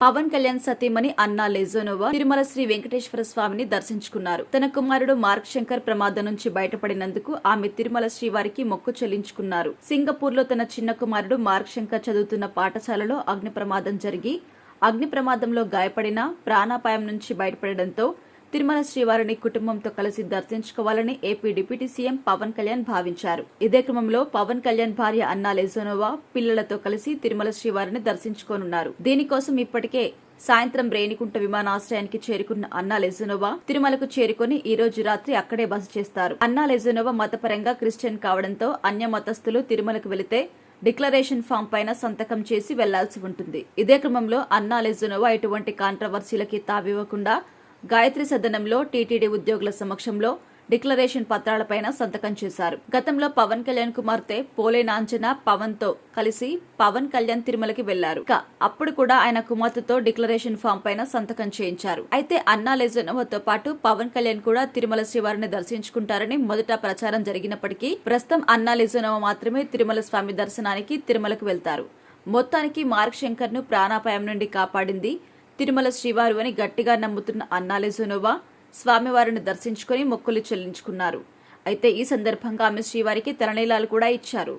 పవన్ కళ్యాణ్ సతీమణి అన్నా లెజోనోవా తిరుమల శ్రీ వెంకటేశ్వర స్వామిని దర్శించుకున్నారు. తన కుమారుడు మార్క్ శంకర్ ప్రమాదం నుంచి బయటపడినందుకు ఆమె తిరుమల శ్రీవారికి మొక్కు చెల్లించుకున్నారు. సింగపూర్ లో తన చిన్న కుమారుడు మార్క్ శంకర్ చదువుతున్న పాఠశాలలో అగ్ని ప్రమాదం జరిగి అగ్ని ప్రమాదంలో గాయపడిన ప్రాణాపాయం నుంచి బయటపడడంతో తిరుమల శ్రీవారిని కుటుంబంతో కలిసి దర్శించుకోవాలని AP deputy CM Pawan Kalyan భావించారు. ఇదే క్రమంలో పవన్ కళ్యాణ్ భార్య అన్నా లెజోనోవా పిల్లలతో కలిసి తిరుమల శ్రీవారిని దర్శించుకోనున్నారు. దీనికోసం ఇప్పటికే సాయంత్రం రేణిగుంట విమానాశ్రయానికి చేరుకున్న అన్నా లెజోనోవా తిరుమలకు చేరుకుని ఈ రోజు రాత్రి అక్కడే బస చేస్తారు. అన్నా లెజోనోవా మతపరంగా క్రిస్టియన్ కావడంతో అన్య మతస్థులు తిరుమలకు వెళితే డిక్లరేషన్ ఫామ్ పైన సంతకం చేసి వెళ్లాల్సి ఉంటుంది. ఇదే క్రమంలో అన్నా లెజోనోవా ఎటువంటి కాంట్రవర్సీలకి తావివ్వకుండా గాయత్రి సదనంలో టీటీడీ ఉద్యోగుల సమక్షంలో డిక్లరేషన్ పత్రాలపైన సంతకం చేశారు. గతంలో పవన్ కళ్యాణ్ కుమార్తె పోలే నాంచన పవన్ తో కలిసి పవన్ కళ్యాణ్ తిరుమలకి వెళ్లారు. అప్పుడు కూడా ఆయన కుమార్తెతో డిక్లరేషన్ ఫామ్ పైన సంతకం చేయించారు. అయితే అన్నా లెజోనోవాతో పాటు పవన్ కళ్యాణ్ కూడా తిరుమల శ్రీవారిని దర్శించుకుంటారని మొదట ప్రచారం జరిగినప్పటికీ ప్రస్తుతం అన్నా లెజోనోవా మాత్రమే తిరుమల స్వామి దర్శనానికి తిరుమలకు వెళ్తారు. మొత్తానికి మార్క్ శంకర్ ను ప్రాణాపాయం నుండి కాపాడింది తిరుమల శ్రీవారు అని గట్టిగా నమ్ముతున్న అన్నా లెజోనోవా స్వామివారిని దర్శించుకుని మొక్కులు చెల్లించుకున్నారు. అయితే ఈ సందర్భంగా ఆమె శ్రీవారికి తలనీలాలు కూడా ఇచ్చారు.